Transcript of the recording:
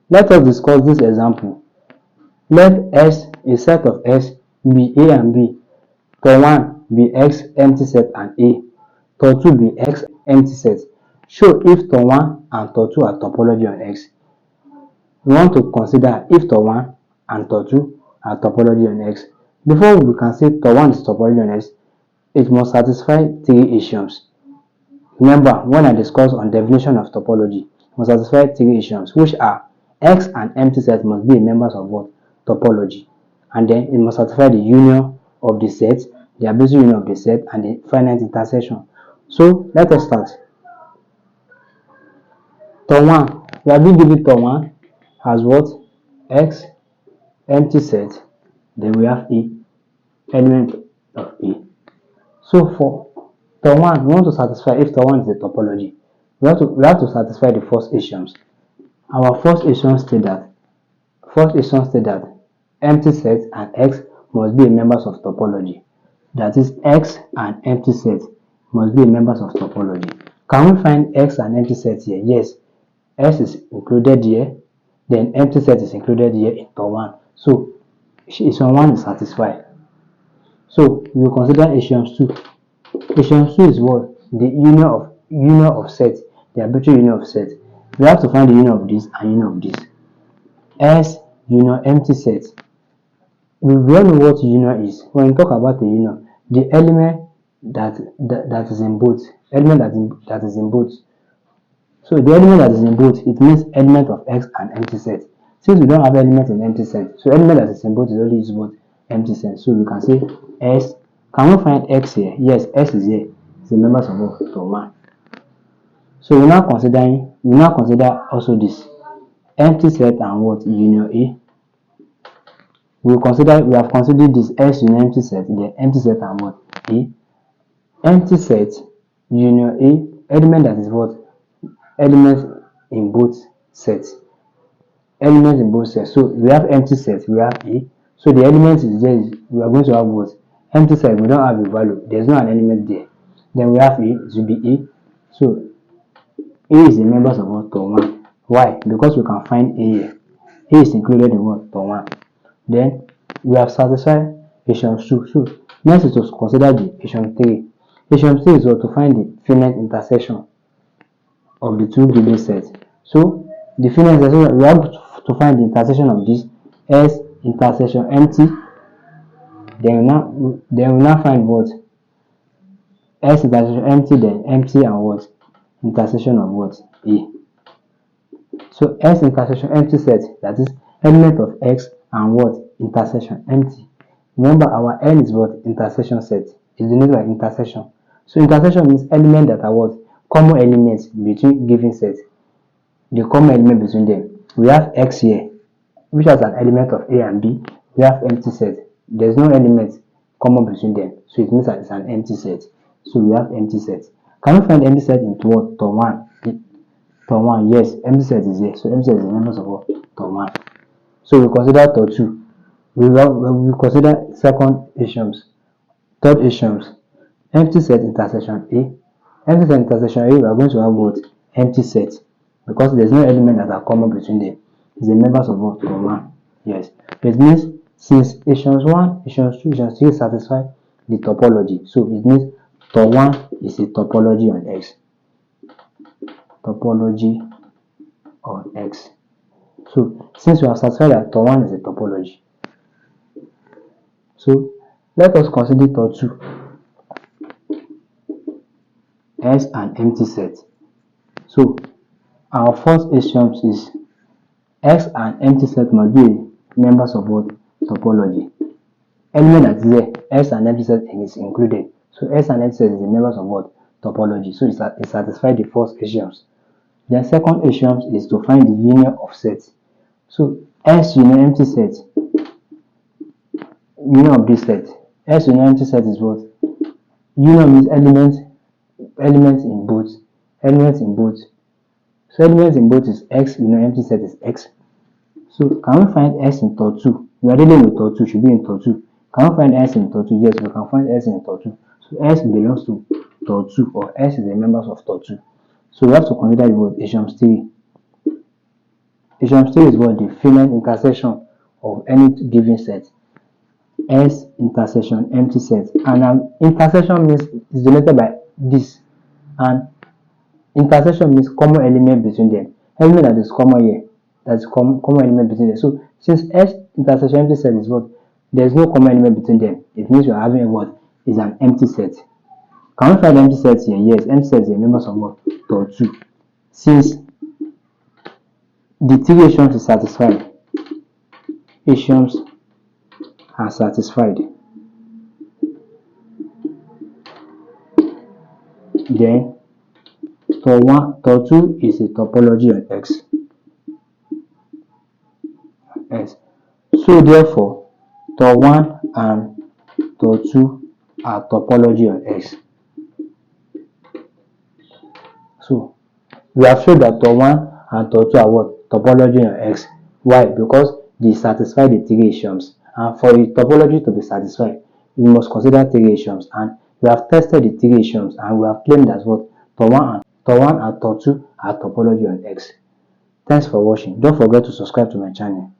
Let us discuss this example. Let S, a set of S, be A and B. Tor 1 be X empty set and A. Tor 2 be X empty set. Show if Tor 1 and Tor 2 are topology on X. We want to consider if Tor 1 and Tor 2 are topology on X. Before we can say Tor 1 is topology on X, it must satisfy three axioms. Remember, when I discussed on definition of topology, it must satisfy three axioms, which are X and empty set must be members of what? Topology. And then it must satisfy the union of the set, the absolute union of the set, and the finite intersection. So let us start. Tor 1. We have been given Tor 1 as what? X empty set. Then we have A, element of A. So for Tor 1, we want to satisfy if Tor 1 is a topology. We have to satisfy the first axioms. Our first axiom states that empty set and X must be members of topology. That is, X and empty set must be members of topology. Can we find X and empty set here? Yes. S is included here, then empty set is included here in Tor 1. So axiom 1 is satisfied. So we will consider axioms 2. Axioms 2 is what? The union of sets, the arbitrary union of sets. We have to find the union of this and union of this. S union empty set. We all know what union is. When we talk about the union, the element that is in both, that is in both. So the element that is in both, it means element of X and empty set. Since we don't have element in empty set, so element that is in both is only is both empty set. So we can say S. Can we find X here? Yes, S is here. It's the members of Tor 1. So we now consider also this empty set and what? Union A. We have considered this S union empty set, the empty set and what? A. Empty set union A, element that is what? Elements in both sets. Elements in both sets. So we have empty set, we have A. So the element is there. We are going to have what? Empty set, we don't have a value. There's not an element there. Then we have A, it will be A. So A is the members of what? Tor 1. Why? Because we can find A here. A is included in what? Tor 1. Then we have satisfied axiom 2. So next is to consider the axiom 3. Axiom 3 is what? To find the finite intersection of the two given sets. So the finite intersection, we have to find the intersection of this S intersection empty. Then we now find what? S intersection empty, then empty and what? Intersection of what? A. So S intersection empty set, that is element of X and what? Intersection empty. Remember, our N is what? Intersection set. It's denoted by intersection. So intersection means element that are what? Common elements between given sets. The common element between them. We have X here, which has an element of A and B. We have empty set. There's no element common between them. So it means that it's an empty set. So we have empty set. Can we find empty set into what? Tor 1. Tor 1, yes, empty set is here. So empty set is the members of what? Tor 1. So we consider Tor 2. We consider second axioms. Third axioms. Empty set intersection A. Empty set intersection A, we are going to have what? Empty set. Because there's no element that are common between them. It's the members of what? Tor 1. Yes. It means since axioms 1, axioms 2, axioms 3 satisfy the topology. So it means Tor 1 is a topology on X. Topology on X. So since we have satisfied that Tor 1 is a topology, so let us consider Tor 2. S and empty set. So our first axiom is X and empty set must be members of what? Topology. Element that is there, S and empty set is included. So S and empty set is the members of what? Topology. So it satisfies the first axioms. The second axiom is to find the union of sets. So S union empty set, union of this set. S union empty set is what? Union means elements in both. Elements in both. So elements in both is X, union empty set is X. So can we find S in Tor 2? We are dealing with Tor 2, should be in Tor 2. Can we find S in Tor 2? Yes, we can find S in Tor 2. So S belongs to Tor 2, or S is the members of Tor 2. So we have to consider the axioms 3. H3 is what? The Finite intersection of any given set. S intersection empty set. And intersection means is denoted by this. And intersection means common element between them. Element that is common here. That's common element between them. So since S intersection empty set is what? There's no common element between them. It means you're having a what? Is an empty set. Can we find empty sets here? Yes, empty sets are members of what? Tau 2. Since the three axioms is satisfied, axioms are satisfied, then Tau 2 is a topology on X. So therefore, Tau 1 and Tau 2 are topology on X. So we have shown that Tau 1 and Tau 2 are what? Topology on X. Why? Because they satisfy the three axioms. And for a topology to be satisfied, we must consider three axioms. And we have tested the three axioms and we have claimed that what? Tau 1 and Tau 2 are topology on X. Thanks for watching. Don't forget to subscribe to my channel.